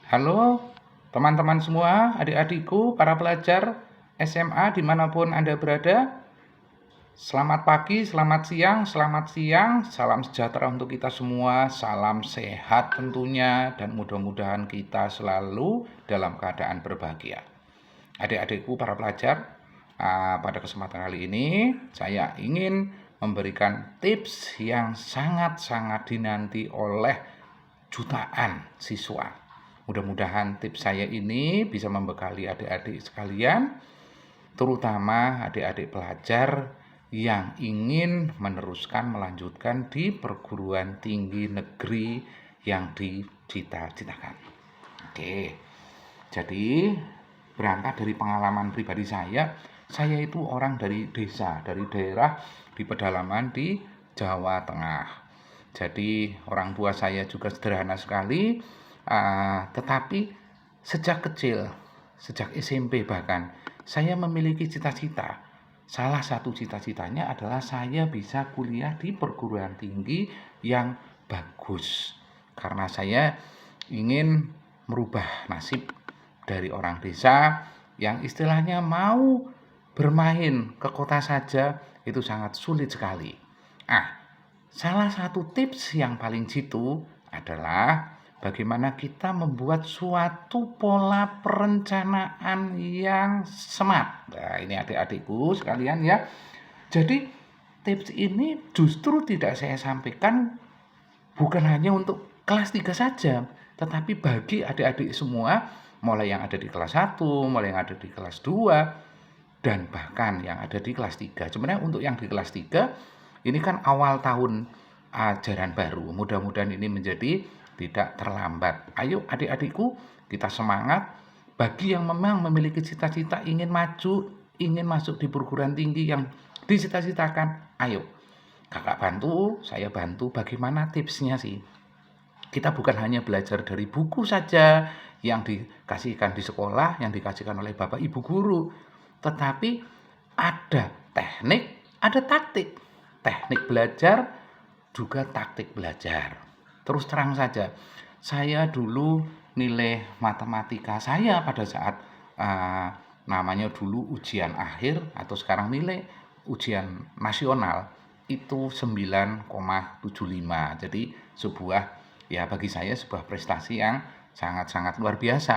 Halo teman-teman semua, adik-adikku, para pelajar SMA dimanapun Anda berada. Selamat pagi, selamat siang, salam sejahtera untuk kita semua, salam sehat tentunya, dan mudah-mudahan kita selalu dalam keadaan berbahagia. Adik-adikku, para pelajar, pada kesempatan kali ini saya ingin memberikan tips yang sangat-sangat dinanti oleh jutaan siswa. Mudah-mudahan tips saya ini bisa membekali adik-adik sekalian, terutama adik-adik pelajar yang ingin melanjutkan di perguruan tinggi negeri yang dicita-citakan. Oke, jadi berangkat dari pengalaman pribadi saya itu orang dari desa, dari daerah di pedalaman di Jawa Tengah. Jadi orang tua saya juga sederhana sekali, tetapi sejak kecil, sejak SMP bahkan, saya memiliki cita-cita. Salah satu cita-citanya adalah saya bisa kuliah di perguruan tinggi yang bagus. Karena saya ingin merubah nasib dari orang desa yang istilahnya mau bermain ke kota saja itu sangat sulit sekali. Salah satu tips yang paling jitu adalah bagaimana kita membuat suatu pola perencanaan yang smart. Nah, ini adik-adikku sekalian ya. Jadi tips ini justru tidak saya sampaikan bukan hanya untuk kelas 3 saja, tetapi bagi adik-adik semua, mulai yang ada di kelas 1, mulai yang ada di kelas 2, dan bahkan yang ada di kelas 3. Sebenarnya untuk yang di kelas 3, ini kan awal tahun ajaran baru. Mudah-mudahan ini menjadi tidak terlambat. Ayo adik-adikku, kita semangat. Bagi yang memang memiliki cita-cita ingin maju, ingin masuk di perguruan tinggi yang dicita-citakan, ayo. Kakak bantu, saya bantu bagaimana tipsnya sih. Kita bukan hanya belajar dari buku saja yang dikasihkan di sekolah, yang dikasihkan oleh Bapak Ibu guru, tetapi ada teknik, ada taktik. Teknik belajar juga taktik belajar. Terus terang saja, saya dulu nilai matematika saya pada saat namanya dulu ujian akhir atau sekarang nilai ujian nasional itu 9,75. Jadi bagi saya sebuah prestasi yang sangat-sangat luar biasa.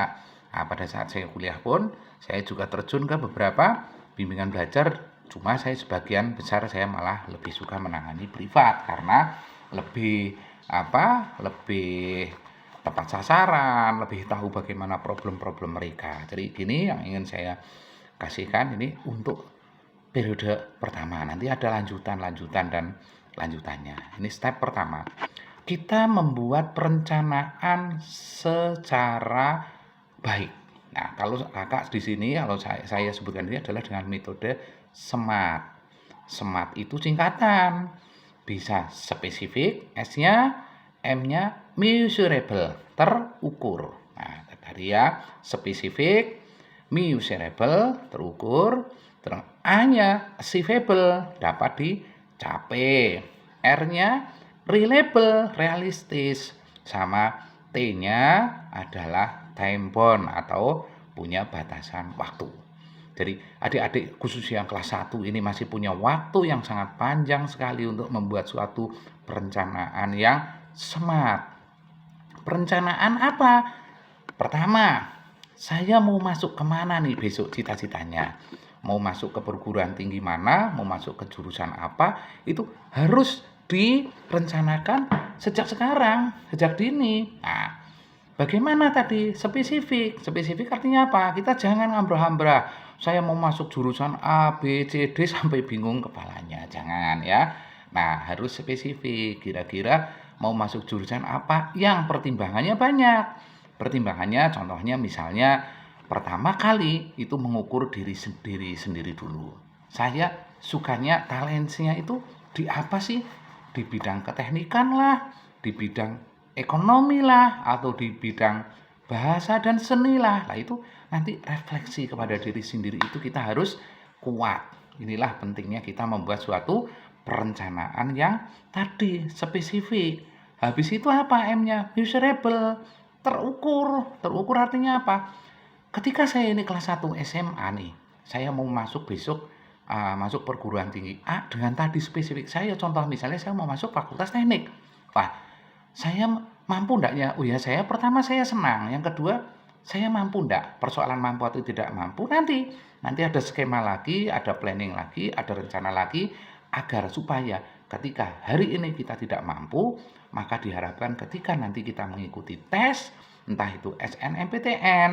Pada saat saya kuliah pun saya juga terjun ke beberapa bimbingan belajar, cuma saya sebagian besar saya malah lebih suka menangani privat karena lebih lebih tepat sasaran, lebih tahu bagaimana problem-problem mereka. Jadi gini yang ingin saya kasihkan ini untuk periode pertama. Nanti ada lanjutan dan lanjutannya. Ini step pertama. Kita membuat perencanaan secara baik. Nah, kalau kakak di sini, kalau saya sebutkan ini adalah dengan metode SMART. SMART itu singkatan. Bisa spesifik, S-nya, M-nya measurable, terukur. Nah, tadi ya, spesifik, measurable, terukur, terus A-nya achievable, dapat dicapai. R-nya reliable, realistis, sama T-nya adalah time bound atau punya batasan waktu. Jadi adik-adik khusus yang kelas 1 ini masih punya waktu yang sangat panjang sekali untuk membuat suatu perencanaan yang smart. Perencanaan apa? Pertama, saya mau masuk kemana nih besok cita-citanya? Mau masuk ke perguruan tinggi mana? Mau masuk ke jurusan apa? Itu harus direncanakan sejak sekarang, sejak dini. Nah, bagaimana tadi? Spesifik. Spesifik artinya apa? Kita jangan ngambra-hambra. Saya mau masuk jurusan A, B, C, D sampai bingung kepalanya. Jangan ya. Nah, harus spesifik. Kira-kira mau masuk jurusan apa yang pertimbangannya banyak. Pertimbangannya contohnya misalnya pertama kali itu mengukur diri sendiri dulu. Saya sukanya talentnya itu di apa sih? Di bidang keteknikan lah, di bidang ekonomi lah, atau di bidang bahasa dan seni lah. Nah itu nanti refleksi kepada diri sendiri itu kita harus kuat. Inilah pentingnya kita membuat suatu perencanaan yang tadi spesifik. Habis itu apa M-nya? Measurable. Terukur artinya apa? Ketika saya ini kelas 1 SMA nih, saya mau masuk besok, masuk perguruan tinggi A dengan tadi spesifik saya, contoh misalnya saya mau masuk fakultas teknik. Wah, saya mampu ndak ya? Oh ya, saya pertama saya senang, yang kedua saya mampu ndak? Persoalan mampu atau tidak mampu nanti ada skema lagi, ada planning lagi, ada rencana lagi, agar supaya ketika hari ini kita tidak mampu, maka diharapkan ketika nanti kita mengikuti tes, entah itu SNMPTN,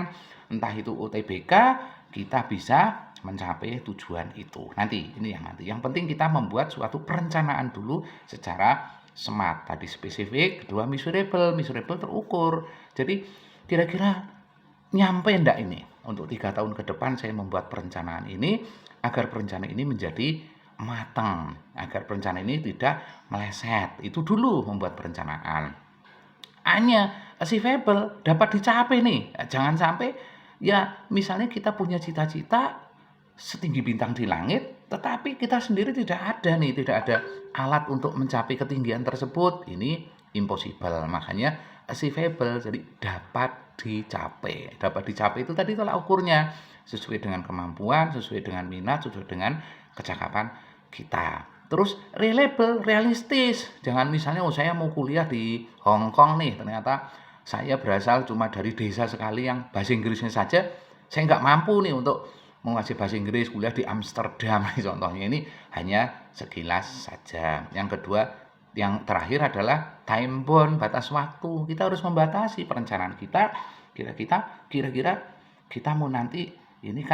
entah itu UTBK, kita bisa mencapai tujuan itu. Nanti, ini yang nanti. Yang penting kita membuat suatu perencanaan dulu secara SMART. Tadi spesifik, kedua measurable terukur. Jadi kira-kira nyampe ndak ini? Untuk 3 tahun ke depan saya membuat perencanaan ini, agar perencanaan ini menjadi matang, agar perencanaan ini tidak meleset. Itu dulu membuat perencanaan. A-nya achievable, dapat dicapai nih. Jangan sampai ya misalnya kita punya cita-cita setinggi bintang di langit, tetapi kita sendiri tidak ada nih, tidak ada alat untuk mencapai ketinggian tersebut. Ini impossible. Makanya achievable, jadi dapat dicapai. Dapat dicapai itu tadi tolak ukurnya sesuai dengan kemampuan, sesuai dengan minat, sesuai dengan kecakapan kita. Terus reliable, realistis. Jangan misalnya saya mau kuliah di Hong Kong nih, ternyata saya berasal cuma dari desa sekali yang bahasa Inggrisnya saja saya nggak mampu nih untuk menguasai bahasa Inggris, kuliah di Amsterdam contohnya. Ini hanya sekilas saja. Yang kedua, yang terakhir adalah time bound, batas waktu. Kita harus membatasi perencanaan kita. Kira-kira kita mau nanti ini kan